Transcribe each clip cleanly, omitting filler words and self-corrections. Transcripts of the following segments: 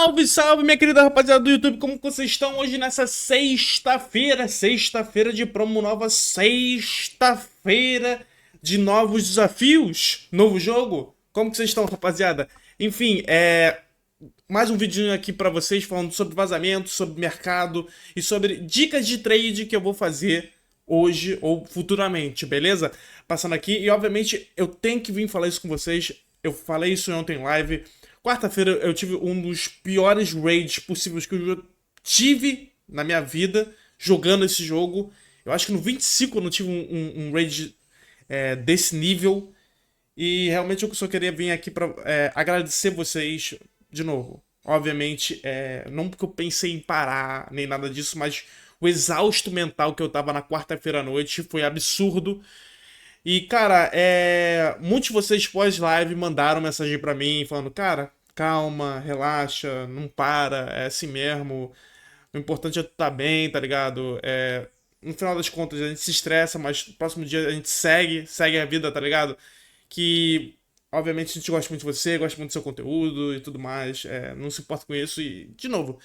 Salve, salve, minha querida rapaziada do YouTube, como vocês estão hoje nessa sexta-feira de promo nova, sexta-feira de novos desafios, novo jogo? Como que vocês estão, rapaziada? Enfim, mais um vidinho aqui pra vocês falando sobre vazamento, sobre mercado e sobre dicas de trade que eu vou fazer hoje ou futuramente, beleza? Passando aqui e obviamente eu tenho que vir falar isso com vocês, eu falei isso ontem em live. Quarta-feira eu tive um dos piores raids possíveis que eu tive na minha vida jogando esse jogo. Eu acho que no 25 eu não tive um raid desse nível. E realmente eu só queria vir aqui pra agradecer vocês de novo. Obviamente, não porque eu pensei em parar nem nada disso, mas o exausto mental que eu tava na quarta-feira à noite foi absurdo. E, cara, muitos de vocês pós-live mandaram mensagem pra mim falando, cara, calma, relaxa, não para, é assim mesmo. O importante é tu tá bem, tá ligado? No final das contas a gente se estressa, mas no próximo dia a gente segue a vida, tá ligado? Que, obviamente, a gente gosta muito de você, gosta muito do seu conteúdo e tudo mais, não se importa com isso. E, de novo,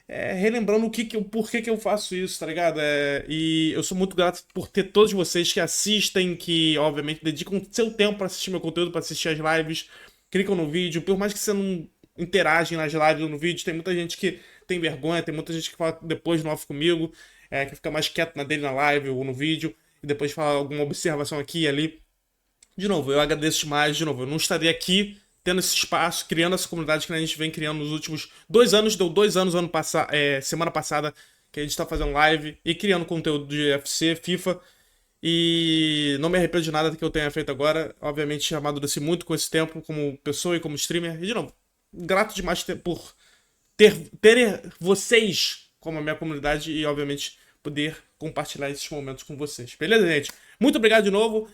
relembrando por que eu faço isso, tá ligado? E eu sou muito grato por ter todos vocês que assistem, que obviamente dedicam seu tempo pra assistir meu conteúdo, pra assistir as lives, clicam no vídeo, por mais que você não interagem nas lives ou no vídeo, tem muita gente que tem vergonha, tem muita gente que fala depois no off comigo, que fica mais quieto na dele na live ou no vídeo, e depois fala alguma observação aqui e ali. De novo, eu agradeço demais, de novo, eu não estaria aqui tendo esse espaço, criando essa comunidade que a gente vem criando nos últimos 2 anos, deu 2 anos semana passada que a gente tá fazendo live e criando conteúdo de UFC, FIFA, e não me arrependo de nada que eu tenha feito agora. Obviamente amadureci muito com esse tempo como pessoa e como streamer, e de novo, grato demais por ter vocês como a minha comunidade e obviamente poder compartilhar esses momentos com vocês. Beleza, gente? Muito obrigado de novo.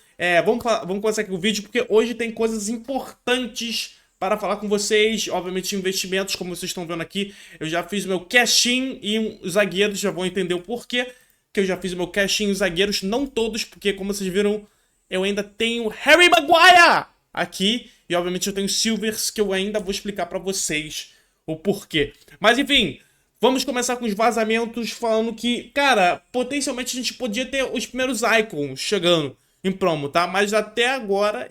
Vamos começar aqui o vídeo, porque hoje tem coisas importantes para falar com vocês. Obviamente, investimentos, como vocês estão vendo aqui. Eu já fiz meu cash-in e os zagueiros já vão entender o porquê que eu já fiz meu cash-in e os zagueiros. Não todos, porque como vocês viram, eu ainda tenho Harry Maguire aqui. E obviamente eu tenho Silvers, que eu ainda vou explicar para vocês o porquê. Mas enfim, vamos começar com os vazamentos falando que, cara, potencialmente a gente podia ter os primeiros icons chegando em promo, tá? Mas até agora,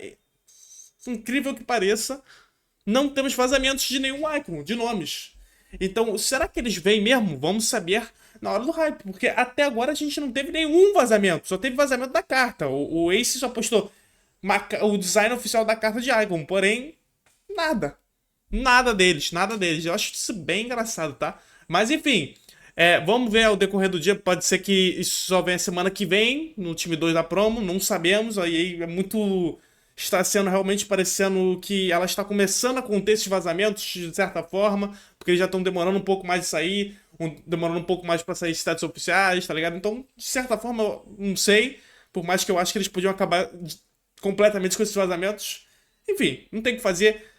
incrível que pareça, não temos vazamentos de nenhum icon, de nomes. Então, será que eles vêm mesmo? Vamos saber na hora do hype, porque até agora a gente não teve nenhum vazamento, só teve vazamento da carta. O Ace só postou o design oficial da carta de icon, porém, nada. Nada deles. Eu acho isso bem engraçado, tá? Mas enfim, vamos ver ao decorrer do dia. Pode ser que isso só venha semana que vem, no time 2 da promo, não sabemos. Aí é muito. Está sendo realmente parecendo que ela está começando a conter esses vazamentos de certa forma, porque eles já estão demorando um pouco mais de sair, demorando um pouco mais para sair status oficiais, tá ligado? Então, de certa forma, eu não sei, por mais que eu acho que eles podiam acabar completamente com esses vazamentos. Enfim, não tem o que fazer.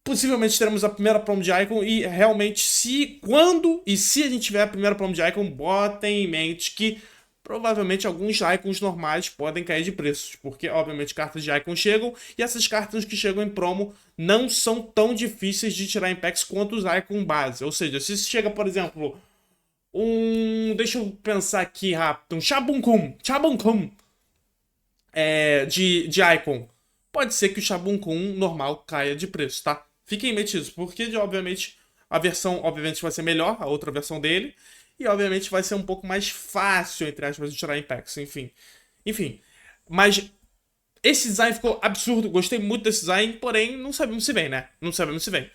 Possivelmente teremos a primeira promo de Icon e realmente quando e se a gente tiver a primeira promo de Icon, botem em mente que provavelmente alguns Icons normais podem cair de preços, porque obviamente cartas de Icon chegam e essas cartas que chegam em promo não são tão difíceis de tirar em packs quanto os Icon base. Ou seja, se chega, por exemplo, deixa eu pensar aqui rápido, um Chabuncum de Icon. Pode ser que o Chabuncum normal caia de preço, tá? Fiquem em mente isso, porque obviamente a versão obviamente vai ser melhor, a outra versão dele, e obviamente vai ser um pouco mais fácil, entre aspas, de tirar impacts, enfim. Mas esse design ficou absurdo, gostei muito desse design, porém não sabemos se vem, né? Não sabemos se vem.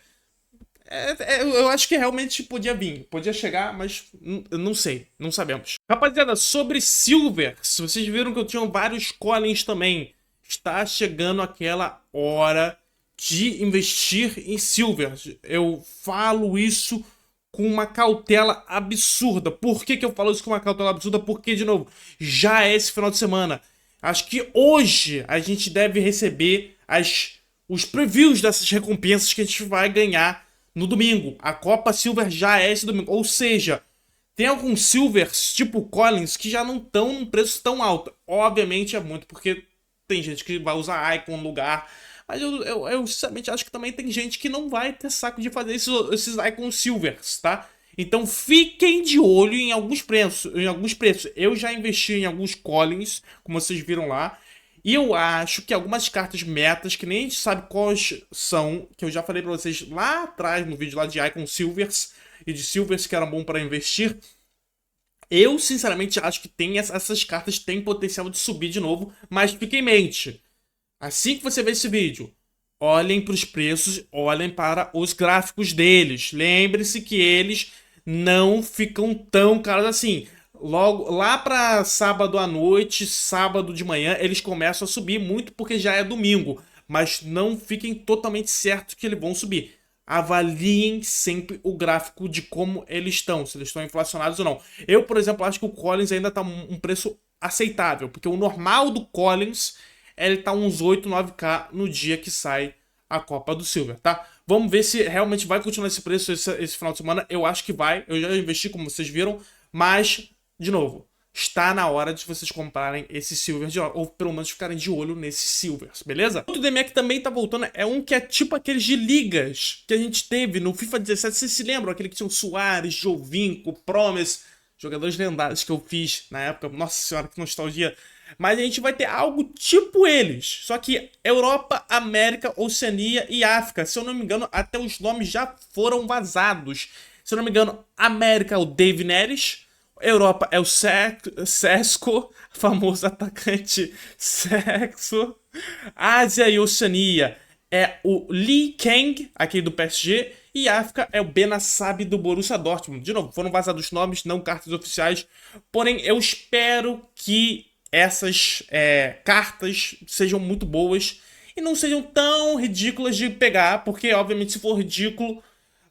Eu acho que realmente podia vir, podia chegar, mas não sei, não sabemos. Rapaziada, sobre Silver, se vocês viram que eu tinha vários Collins também, está chegando aquela hora de investir em Silver. Eu falo isso com uma cautela absurda. Por que eu falo isso com uma cautela absurda? Porque, de novo, já é esse final de semana. Acho que hoje a gente deve receber os previews dessas recompensas que a gente vai ganhar no domingo. A Copa Silver já é esse domingo. Ou seja, tem alguns Silvers, tipo Collins, que já não estão num preço tão alto. Obviamente é muito porque tem gente que vai usar Icon no lugar. Mas eu sinceramente acho que também tem gente que não vai ter saco de fazer esses Icon Silvers, tá? Então fiquem de olho em alguns preços. Eu já investi em alguns Collins, como vocês viram lá. E eu acho que algumas cartas metas, que nem a gente sabe quais são, que eu já falei pra vocês lá atrás no vídeo lá de Icon Silvers e de Silvers que eram bom para investir. Eu, sinceramente, acho que essas cartas têm potencial de subir de novo, mas fique em mente. Assim que você ver esse vídeo, olhem para os preços, olhem para os gráficos deles. Lembre-se que eles não ficam tão caros assim. Logo lá para sábado à noite, sábado de manhã, eles começam a subir muito porque já é domingo. Mas não fiquem totalmente certos que eles vão subir. Avaliem sempre o gráfico de como eles estão, se eles estão inflacionados ou não. Eu, por exemplo, acho que o Collins ainda está um preço aceitável, porque o normal do Collins ele tá uns 8, 9k no dia que sai a Copa do Silver, tá? Vamos ver se realmente vai continuar esse preço esse final de semana. Eu acho que vai. Eu já investi, como vocês viram. Mas, de novo, está na hora de vocês comprarem esse Silver, ou pelo menos ficarem de olho nesses Silvers, beleza? Outro DME que também tá voltando é um que é tipo aqueles de ligas que a gente teve no FIFA 17. Vocês se lembram? Aquele que tinha o Suárez, Jovinko, Promes, jogadores lendários que eu fiz na época. Nossa senhora, que nostalgia. Mas a gente vai ter algo tipo eles. Só que Europa, América, Oceania e África. Se eu não me engano, até os nomes já foram vazados. Se eu não me engano, América é o Dave Neres. Europa é o Sesco, famoso atacante Sexo. Ásia e Oceania é o Lee Kang, aqui do PSG. E África é o Benassab do Borussia Dortmund. De novo, foram vazados nomes, não cartas oficiais. Porém, eu espero que essas cartas sejam muito boas e não sejam tão ridículas de pegar, porque obviamente se for ridículo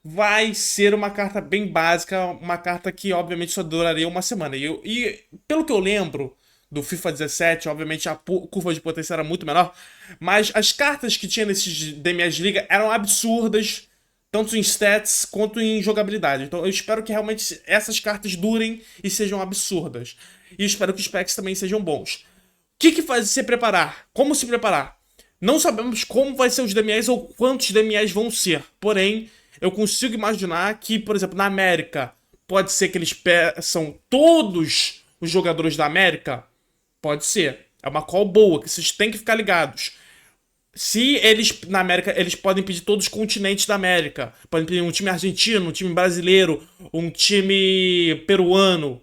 vai ser uma carta bem básica, uma carta que obviamente só duraria uma semana. E pelo que eu lembro do FIFA 17, obviamente a curva de potência era muito menor, mas as cartas que tinha nesses DMS de liga eram absurdas, tanto em stats quanto em jogabilidade. Então eu espero que realmente essas cartas durem e sejam absurdas. E espero que os packs também sejam bons. O que faz se preparar? Como se preparar? Não sabemos como vai ser os DMAs ou quantos DMAs vão ser. Porém, eu consigo imaginar que, por exemplo, na América, pode ser que eles peçam todos os jogadores da América? Pode ser. É uma call boa, que vocês têm que ficar ligados. Se eles, na América, eles podem pedir todos os continentes da América. Podem pedir um time argentino, um time brasileiro, um time peruano.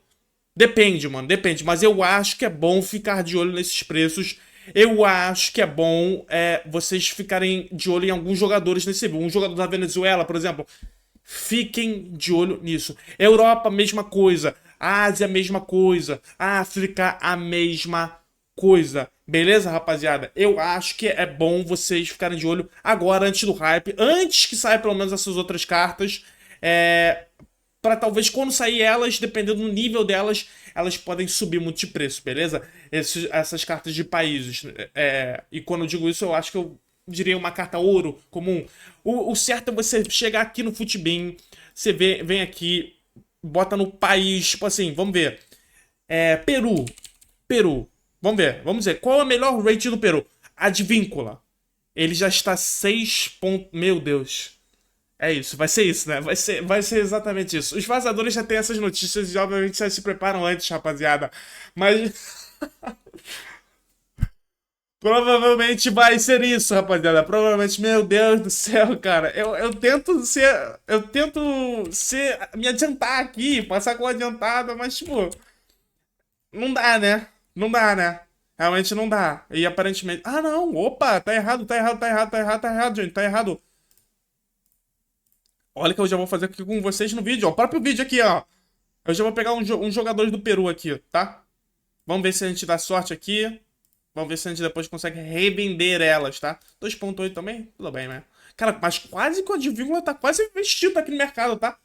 Depende, mano, depende. Mas eu acho que é bom ficar de olho nesses preços. Eu acho que é bom vocês ficarem de olho em alguns jogadores nesse vídeo. Um jogador da Venezuela, por exemplo. Fiquem de olho nisso. Europa, mesma coisa. Ásia, mesma coisa. África, a mesma coisa. Beleza, rapaziada? Eu acho que é bom vocês ficarem de olho agora, antes do hype. Antes que saia pelo menos essas outras cartas. Para talvez quando sair elas, dependendo do nível delas, elas podem subir muito de preço, beleza? Essas cartas de países. E quando eu digo isso, eu acho que eu diria uma carta ouro comum. O certo é você chegar aqui no Futbin, você vem aqui, bota no país, tipo assim, vamos ver. Peru. Peru. Vamos ver. Qual é o melhor rating do Peru? Advíncula. Ele já está 6 pontos. Meu Deus. É isso, vai ser isso, né? Vai ser exatamente isso. Os vazadores já têm essas notícias e obviamente já se preparam antes, rapaziada. Mas provavelmente vai ser isso, rapaziada. Provavelmente, meu Deus do céu, cara. Eu tento ser. Me adiantar aqui, passar com adiantada, mas, tipo. Não dá, né? Não dá, né? Realmente não dá. E aparentemente. Ah, não! Opa! Tá errado, gente. Tá errado. Olha que eu já vou fazer aqui com vocês no vídeo, ó. O próprio vídeo aqui, ó. Eu já vou pegar um jogador do Peru aqui, tá? Vamos ver se a gente dá sorte aqui. Vamos ver se a gente depois consegue revender elas, tá? 2.8 também? Tudo bem, né? Cara, mas quase que o Advíncula tá quase extinto aqui no mercado, tá?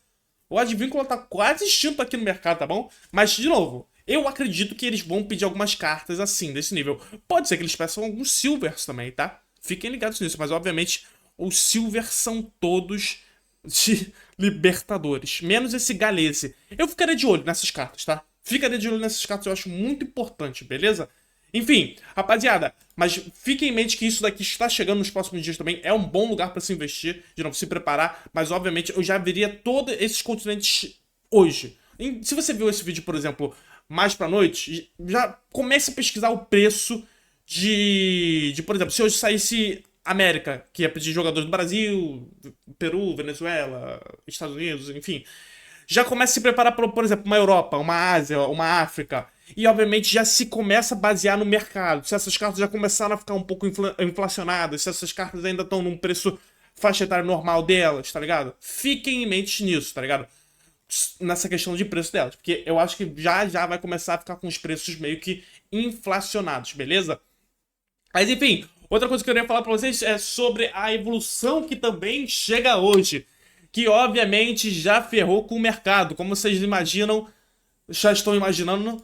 O Advíncula tá quase extinto aqui no mercado, tá bom? Mas, de novo, eu acredito que eles vão pedir algumas cartas assim, desse nível. Pode ser que eles peçam alguns Silvers também, tá? Fiquem ligados nisso, mas obviamente os Silvers são todos de Libertadores. Menos esse Galese. Eu ficaria de olho nessas cartas, tá? Ficaria de olho nessas cartas, eu acho muito importante, beleza? Enfim, rapaziada, mas fiquem em mente que isso daqui está chegando nos próximos dias também. É um bom lugar para se investir, de novo, se preparar. Mas, obviamente, eu já veria todos esses continentes hoje. Se você viu esse vídeo, por exemplo, mais pra noite, já comece a pesquisar o preço por exemplo, se hoje saísse América, que é de jogadores do Brasil, Peru, Venezuela, Estados Unidos, enfim. Já começa a se preparar, por exemplo, uma Europa, uma Ásia, uma África. E, obviamente, já se começa a basear no mercado. Se essas cartas já começaram a ficar um pouco inflacionadas, se essas cartas ainda estão num preço faixa etária normal delas, tá ligado? Fiquem em mente nisso, tá ligado? Nessa questão de preço delas. Porque eu acho que já vai começar a ficar com os preços meio que inflacionados, beleza? Mas, enfim, outra coisa que eu queria falar pra vocês é sobre a evolução que também chega hoje. Que, obviamente, já ferrou com o mercado. Como vocês imaginam, já estão imaginando,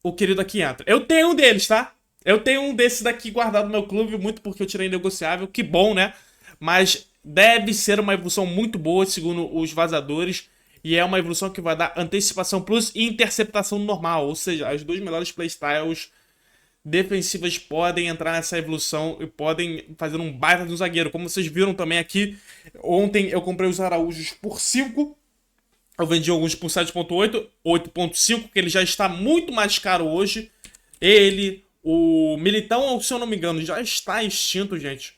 o querido aqui entra. Eu tenho um deles, tá? Eu tenho um desses daqui guardado no meu clube, muito porque eu tirei negociável. Que bom, né? Mas deve ser uma evolução muito boa, segundo os vazadores. E é uma evolução que vai dar antecipação plus e interceptação normal. Ou seja, as duas melhores playstyles defensivas podem entrar nessa evolução e podem fazer um baita de um zagueiro. Como vocês viram também aqui, ontem eu comprei os Araújos por 5. Eu vendi alguns por 7.8, 8.5, que ele já está muito mais caro hoje. Ele, o Militão, se eu não me engano, já está extinto, gente.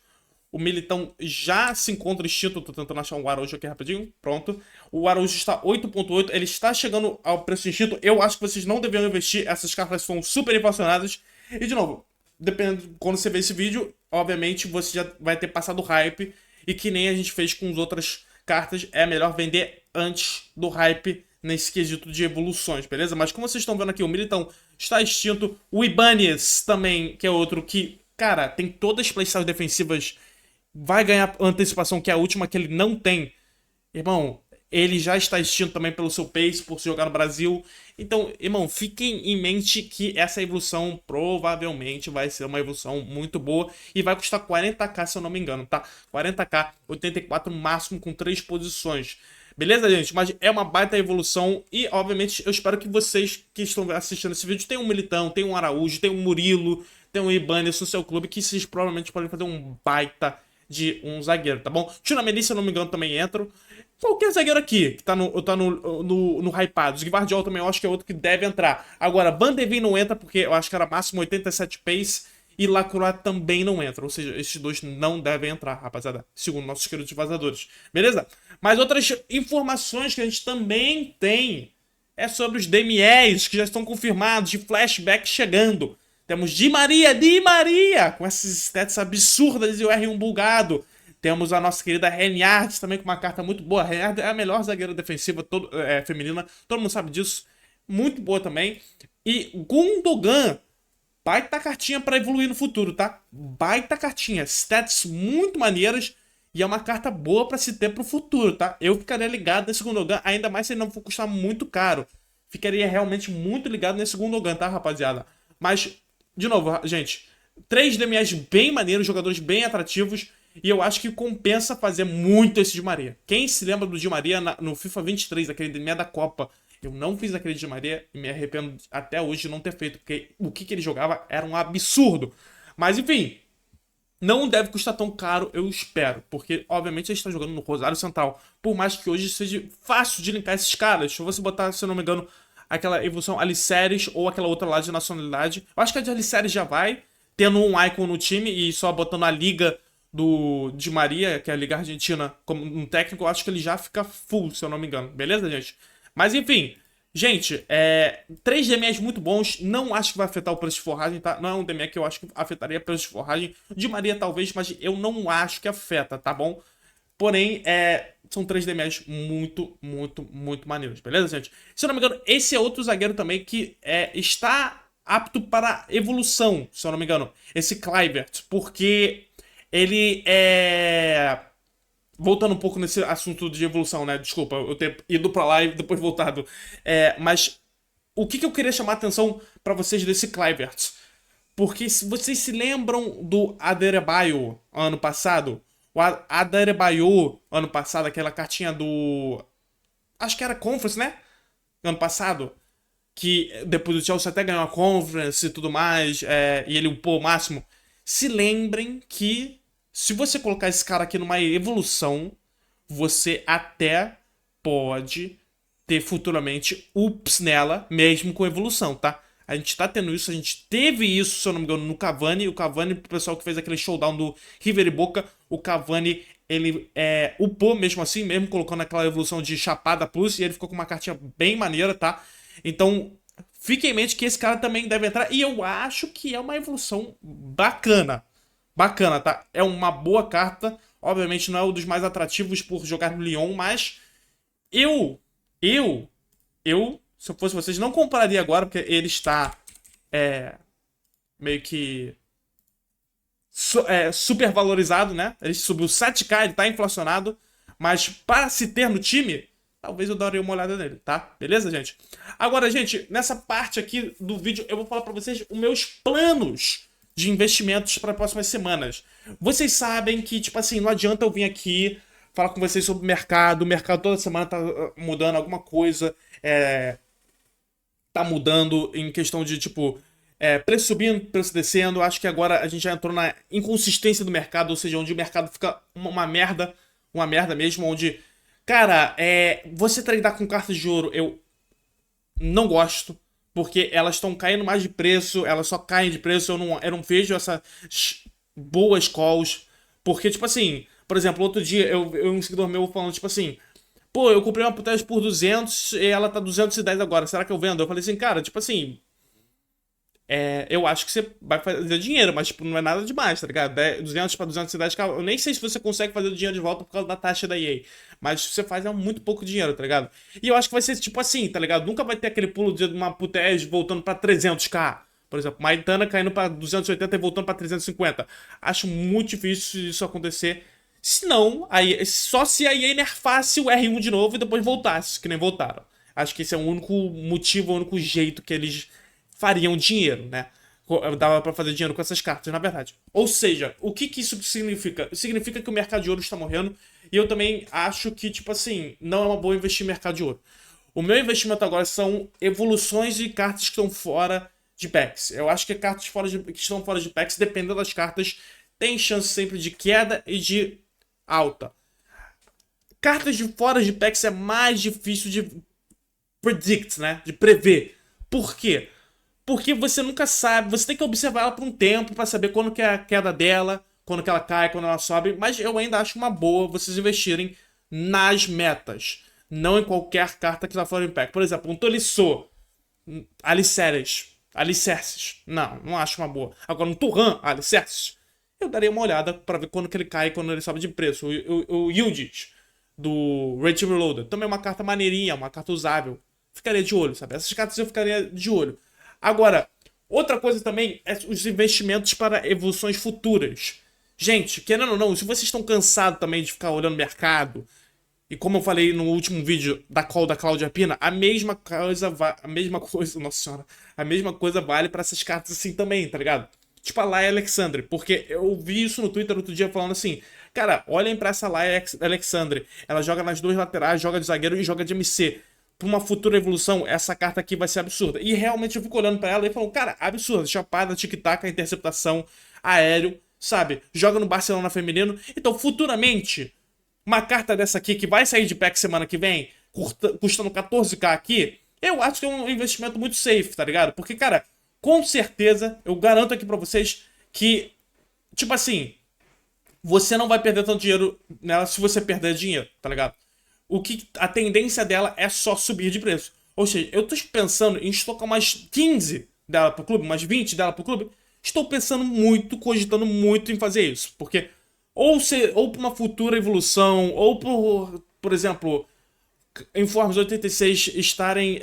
O Militão já se encontra extinto. Tô tentando achar um Araújo aqui rapidinho. Pronto. O Araújo está 8.8. Ele está chegando ao preço extinto. Eu acho que vocês não deveriam investir. Essas cartas são super inflacionadas. E, de novo, dependendo quando você ver esse vídeo, obviamente você já vai ter passado o hype. E que nem a gente fez com as outras cartas, é melhor vender antes do hype nesse quesito de evoluções, beleza? Mas como vocês estão vendo aqui, o Militão está extinto. O Ibanez também, que é outro que, cara, tem todas as playstyles defensivas, vai ganhar antecipação, que é a última que ele não tem. Irmão, ele já está extinto também pelo seu pace, por se jogar no Brasil. Então, irmão, fiquem em mente que essa evolução provavelmente vai ser uma evolução muito boa e vai custar 40k, se eu não me engano, tá? 40k, 84 máximo com 3 posições. Beleza, gente? Mas é uma baita evolução e, obviamente, eu espero que vocês que estão assistindo esse vídeo tenham um Militão, tenham um Araújo, tenham um Murilo, tenham um Ibanez no seu clube, que vocês provavelmente podem fazer um baita de um zagueiro, tá bom? Tchunameni, se eu não me engano, também entra. Qualquer zagueiro aqui que tá no hypado. Gvardiol também eu acho que é outro que deve entrar. Agora, Van de Ven não entra porque eu acho que era máximo 87 pace. E Lacroix também não entra. Ou seja, esses dois não devem entrar, rapaziada. Segundo nossos queridos vazadores. Beleza? Mas outras informações que a gente também tem é sobre os DMEs que já estão confirmados de flashback chegando. Temos Di Maria, com essas stats absurdas e o R1 bugado. Temos a nossa querida Reinhardt também com uma carta muito boa. Reinhardt é a melhor zagueira defensiva feminina, todo mundo sabe disso. Muito boa também. E Gundogan, baita cartinha pra evoluir no futuro, tá? Baita cartinha, stats muito maneiras e é uma carta boa pra se ter pro futuro, tá? Eu ficaria ligado nesse Gundogan, ainda mais se ele não for custar muito caro. Ficaria realmente muito ligado nesse Gundogan, tá, rapaziada? Mas, de novo, gente, 3 DMS bem maneiros, jogadores bem atrativos. E eu acho que compensa fazer muito esse Di Maria. Quem se lembra do Di Maria no FIFA 23, aquele DME da Copa? Eu não fiz aquele Di Maria e me arrependo até hoje de não ter feito, porque o que ele jogava era um absurdo. Mas enfim, não deve custar tão caro, eu espero. Porque, obviamente, a gente está jogando no Rosário Central. Por mais que hoje seja fácil de linkar esses caras. Se você botar, se eu não me engano, aquela evolução Aliceres ou aquela outra lá de nacionalidade. Eu acho que a de Aliceres já vai, tendo um Icon no time e só botando a liga do Di Maria, que é a Liga Argentina, como um técnico, eu acho que ele já fica full, se eu não me engano. Beleza, gente? Mas enfim, gente, 3 DMEs muito bons. Não acho que vai afetar o preço de forragem, tá? Não é um DME que eu acho que afetaria o preço de forragem. Di Maria talvez, mas eu não acho que afeta, tá bom? Porém, são 3 DMEs muito, muito, muito maneiros, beleza, gente? Se eu não me engano, esse é outro zagueiro também que está apto para evolução, se eu não me engano. Esse Kluivert, porque ele é... Voltando um pouco nesse assunto de evolução, né? Desculpa, eu ter ido pra lá e depois voltado. Mas o que eu queria chamar a atenção pra vocês desse Kluivert? Porque se vocês se lembram do Adebayo ano passado, o Adebayo ano passado, aquela cartinha do... Acho que era Conference, né? Ano passado. que depois do Chelsea até ganhou a Conference e tudo mais, e ele upou o máximo. Se lembrem que se você colocar esse cara aqui numa evolução, você até pode ter futuramente ups nela, mesmo com evolução, tá? A gente tá tendo isso, a gente teve isso, se eu não me engano, no Cavani. O Cavani, pro pessoal que fez aquele showdown do River e Boca, o Cavani, ele upou mesmo assim, mesmo colocando aquela evolução de Chapada Plus, e ele ficou com uma cartinha bem maneira, tá? Então, fique em mente que esse cara também deve entrar, e eu acho que é uma evolução bacana. Bacana, tá? É uma boa carta, obviamente não é um dos mais atrativos por jogar no Lyon, mas eu, eu, se eu fosse vocês, não compraria agora, porque ele está meio que super valorizado, né? Ele subiu 7k, ele tá inflacionado. Mas para se ter no time, talvez eu daria uma olhada nele, tá? Beleza, gente? Agora, gente, nessa parte aqui do vídeo, eu vou falar para vocês os meus planos de investimentos para as próximas semanas. Vocês sabem que, tipo assim, não adianta eu vir aqui falar com vocês sobre o mercado toda semana tá mudando alguma coisa, tá mudando em questão de, tipo, preço subindo, preço descendo. Acho que agora a gente já entrou na inconsistência do mercado, ou seja, onde o mercado fica uma merda mesmo, onde, cara, você tradar com cartas de ouro, eu não gosto, porque elas estão caindo mais de preço, elas só caem de preço, eu não vejo essas boas calls, porque, tipo assim, por exemplo, outro dia um seguidor meu falando, tipo assim, pô, eu comprei uma Putex por 200 e ela tá 210 agora, será que eu vendo? Eu falei assim, cara, tipo assim, eu acho que você vai fazer dinheiro, mas tipo, não é nada demais, tá ligado? 200 pra 210, eu nem sei se você consegue fazer o dinheiro de volta por causa da taxa da EA, mas você faz muito pouco dinheiro, tá ligado? E eu acho que vai ser tipo assim, tá ligado? Nunca vai ter aquele pulo de uma Putex voltando pra 300k. Por exemplo, Maitana caindo pra 280 e voltando pra 350. Acho muito difícil isso acontecer. Se não, só se a EA nerfasse o R1 de novo e depois voltasse, que nem voltaram. Acho que esse é o único motivo, o único jeito que eles fariam dinheiro, né? Dava pra fazer dinheiro com essas cartas, na verdade. Ou seja, o que que isso significa? Significa que o mercado de ouro está morrendo. E eu também acho que, tipo assim, não é uma boa investir em mercado de ouro. O meu investimento agora são evoluções de cartas que estão fora de packs. Eu acho que cartas que estão fora de packs, dependendo das cartas, tem chance sempre de queda e de alta. Cartas de fora de packs é mais difícil de predict, né? De prever. Por quê? Porque você nunca sabe, você tem que observar ela por um tempo pra saber quando que é a queda dela, quando que ela cai, quando ela sobe, mas eu ainda acho uma boa vocês investirem nas metas, não em qualquer carta que tá fora do pack. Por exemplo, um Tolisso, Alicerces, não acho uma boa. Agora um Turan, Alicerces, eu daria uma olhada pra ver quando que ele cai e quando ele sobe de preço. O Yildiz, do Rage Reloaded, também é uma carta maneirinha, uma carta usável. Ficaria de olho, sabe? Essas cartas eu ficaria de olho. Agora, outra coisa também é os investimentos para evoluções futuras. Gente, querendo ou não, se vocês estão cansados também de ficar olhando o mercado, e como eu falei no último vídeo da call da Cláudia Pina, a mesma coisa, nossa senhora, a mesma coisa vale para essas cartas assim também, tá ligado? Tipo a Laia Alexandre, porque eu vi isso no Twitter outro dia falando assim, cara, olhem pra essa Laia Alexandre, ela joga nas duas laterais, joga de zagueiro e joga de MC. Pra uma futura evolução, essa carta aqui vai ser absurda. E realmente eu fico olhando pra ela e falando, cara, absurda. Chapada, tic-tac, interceptação, aéreo, sabe? Joga no Barcelona feminino. Então, futuramente, uma carta dessa aqui que vai sair de pack semana que vem, custando 14k aqui, eu acho que é um investimento muito safe, tá ligado? Porque, cara, com certeza, eu garanto aqui pra vocês que, tipo assim, você não vai perder tanto dinheiro nela se você perder dinheiro, tá ligado? A tendência dela é só subir de preço. Ou seja, eu tô pensando em estocar umas 15 dela pro clube, umas 20 dela pro clube. Estou pensando muito, cogitando muito em fazer isso. Porque ou para uma futura evolução, ou por exemplo, Informes 86 estarem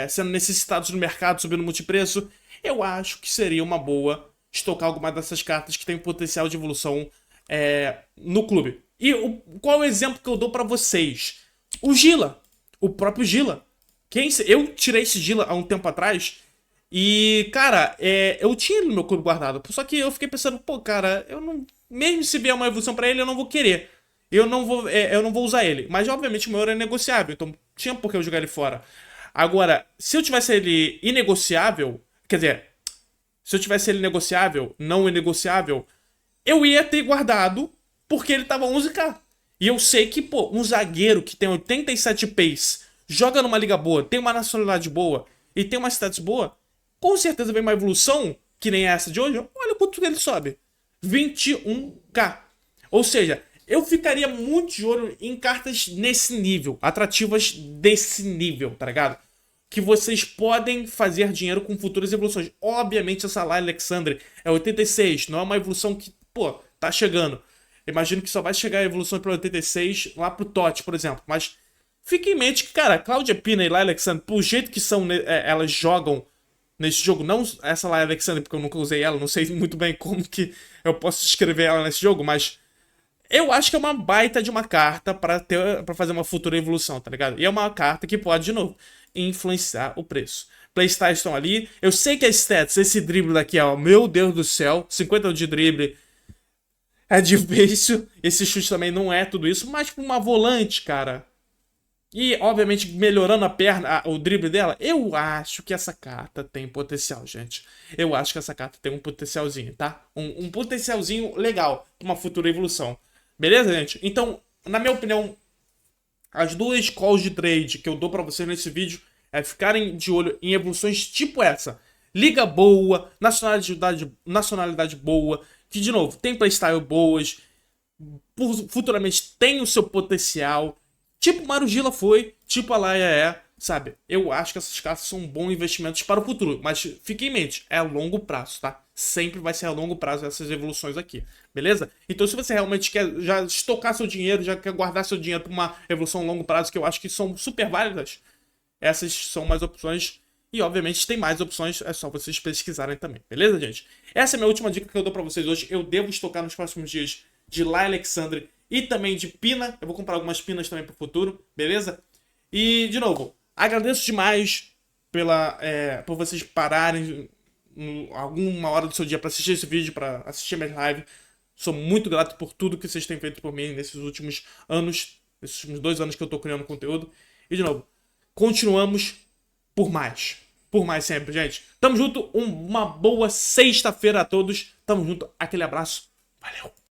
sendo necessitados no mercado, subindo multipreço, eu acho que seria uma boa estocar alguma dessas cartas que tem potencial de evolução no clube. E qual é o exemplo que eu dou pra vocês? O Gila. O próprio Gila. Eu tirei esse Gila há um tempo atrás. E, cara, eu tinha ele no meu clube guardado. Só que eu fiquei pensando, pô, cara, eu não. Mesmo se vier uma evolução pra ele, eu não vou querer. Eu não vou usar ele. Mas, obviamente, o meu era negociável. Então, tinha por que eu jogar ele fora. Agora, se eu tivesse ele inegociável, quer dizer, se eu tivesse ele negociável, não inegociável, eu ia ter guardado porque ele tava 11k. E eu sei que, pô, um zagueiro que tem 87 pace, joga numa liga boa, tem uma nacionalidade boa e tem uma stats boa, com certeza vem uma evolução, que nem essa de hoje. Olha quanto ele sobe. 21k. Ou seja, eu ficaria muito de olho em cartas nesse nível, atrativas desse nível, tá ligado? Que vocês podem fazer dinheiro com futuras evoluções. Obviamente, essa Laia Alexandre é 86, não é uma evolução que, pô, tá chegando. Imagino que só vai chegar a evolução para 86 lá pro TOT, por exemplo. Mas fique em mente que, cara, Cláudia Pina e Laia Alexandre, por jeito que são, elas jogam nesse jogo, não essa Laia Alexandre, porque eu nunca usei ela, não sei muito bem como que eu posso descrever ela nesse jogo, mas eu acho que é uma baita de uma carta para fazer uma futura evolução, tá ligado? E é uma carta que pode, de novo, influenciar o preço. Playstyles estão ali. Eu sei que a stats, esse drible daqui, ó, meu Deus do céu, 50 de drible é difícil. Esse chute também não é tudo isso, mas pra uma volante, cara. E, obviamente, melhorando a perna, o drible dela, eu acho que essa carta tem potencial, gente. Eu acho que essa carta tem um potencialzinho, tá? Um potencialzinho legal pra uma futura evolução. Beleza, gente? Então, na minha opinião, as duas calls de trade que eu dou pra vocês nesse vídeo é ficarem de olho em evoluções tipo essa. Liga boa, nacionalidade boa, que, de novo, tem playstyle boas, futuramente tem o seu potencial. Tipo Marugila foi, tipo a Laia é, sabe? Eu acho que essas cartas são bons investimentos para o futuro, mas fique em mente, é a longo prazo, tá? Sempre vai ser a longo prazo essas evoluções aqui, beleza? Então se você realmente quer já estocar seu dinheiro, já quer guardar seu dinheiro para uma evolução a longo prazo, que eu acho que são super válidas, essas são mais opções. E obviamente tem mais opções, é só vocês pesquisarem também, beleza, gente? Essa é a minha última dica que eu dou pra vocês hoje. Eu devo estocar nos próximos dias de Laia Alexandre e também de Pina. Eu vou comprar algumas Pinas também pro futuro, beleza? E, de novo, agradeço demais por vocês pararem alguma hora do seu dia pra assistir esse vídeo, pra assistir minhas lives. Sou muito grato por tudo que vocês têm feito por mim nesses últimos anos, nesses últimos 2 anos que eu tô criando conteúdo. E, de novo, continuamos por mais. Por mais sempre, gente. Tamo junto. Uma boa sexta-feira a todos. Tamo junto. Aquele abraço. Valeu.